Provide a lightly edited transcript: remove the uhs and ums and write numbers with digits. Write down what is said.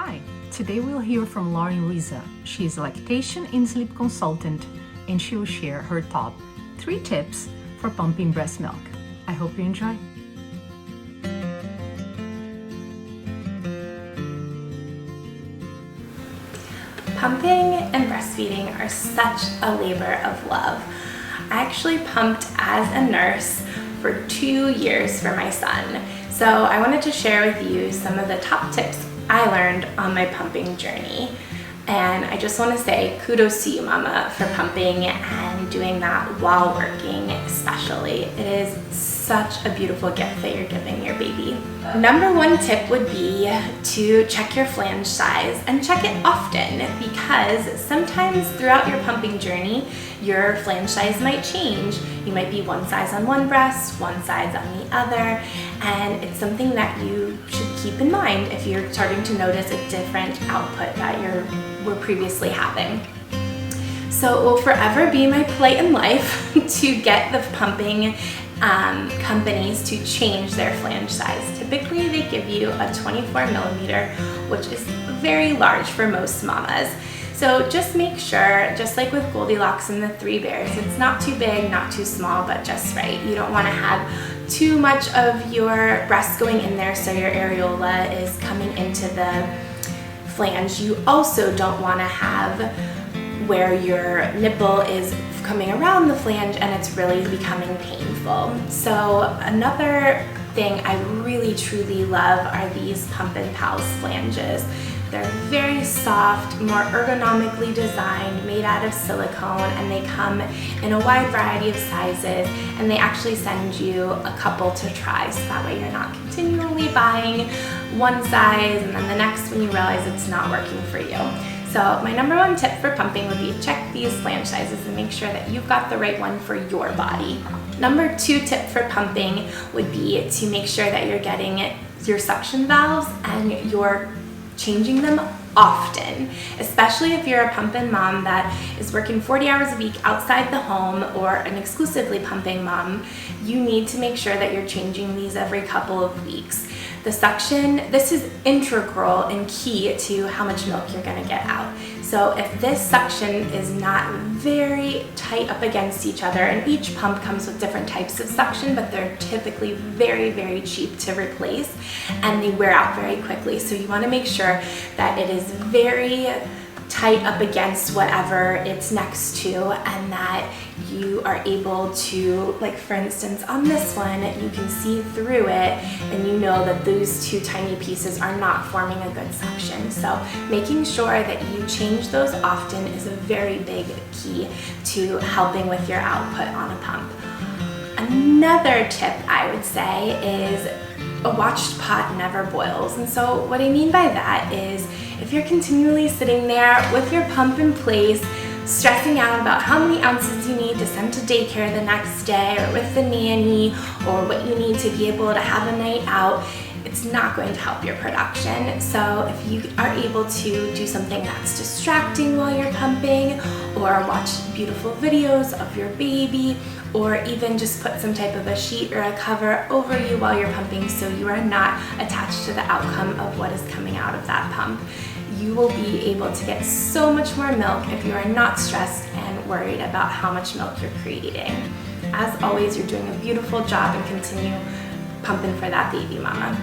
Hi, today we'll hear from Lauren Riza. She is a lactation and sleep consultant, and she will share her top 3 tips for pumping breast milk. I hope you enjoy. Pumping and breastfeeding are such a labor of love. I actually pumped as a nurse for 2 years for my son. So I wanted to share with you some of the top tips I learned on my pumping journey. And I just want to say kudos to you, Mama, for pumping and doing that while working especially. It is such a beautiful gift that you're giving your baby. Number 1 tip would be to check your flange size and check it often, because sometimes throughout your pumping journey, your flange size might change. You might be one size on one breast, one size on the other, and it's something that you should keep in mind if you're starting to notice a different output that were previously having. So it will forever be my plight in life to get the pumping companies to change their flange size. Typically they give you a 24 millimeter, which is very large for most mamas. So just make sure, just like with Goldilocks and the 3 Bears, it's not too big, not too small, but just right. You don't want to have too much of your breast going in there so your areola is coming into the flange. You also don't want to have where your nipple is coming around the flange and it's really becoming painful. So another thing I really truly love are these Pump and Pals flanges. They're very soft, more ergonomically designed, made out of silicone, and they come in a wide variety of sizes, and they actually send you a couple to try, so that way you're not continually buying one size and then the next when you realize it's not working for you. So my number 1 tip for pumping would be check these flange sizes and make sure that you've got the right one for your body. Number 2 tip for pumping would be to make sure that you're getting your suction valves and you're changing them often, especially if you're a pumping mom that is working 40 hours a week outside the home or an exclusively pumping mom. You need to make sure that you're changing these every couple of weeks. The suction, this is integral and key to how much milk you're going to get out. So if this suction is not very tight up against each other, and each pump comes with different types of suction, but they're typically very, very cheap to replace and they wear out very quickly. So you want to make sure that it is very tight up against whatever it's next to, and that you are able to, like for instance on this one, you can see through it and you know that those 2 tiny pieces are not forming a good suction. So making sure that you change those often is a very big key to helping with your output on a pump. Another tip I would say is a watched pot never boils. And so what I mean by that is if you're continually sitting there with your pump in place, stressing out about how many ounces you need to send to daycare the next day or with the nanny, or what you need to be able to have a night out, it's not going to help your production. So if you are able to do something that's distracting while you're pumping, or watch beautiful videos of your baby, or even just put some type of a sheet or a cover over you while you're pumping so you are not attached to the outcome of what is coming out of that pump, you will be able to get so much more milk if you are not stressed and worried about how much milk you're creating. As always, you're doing a beautiful job, and continue pumping for that baby, Mama.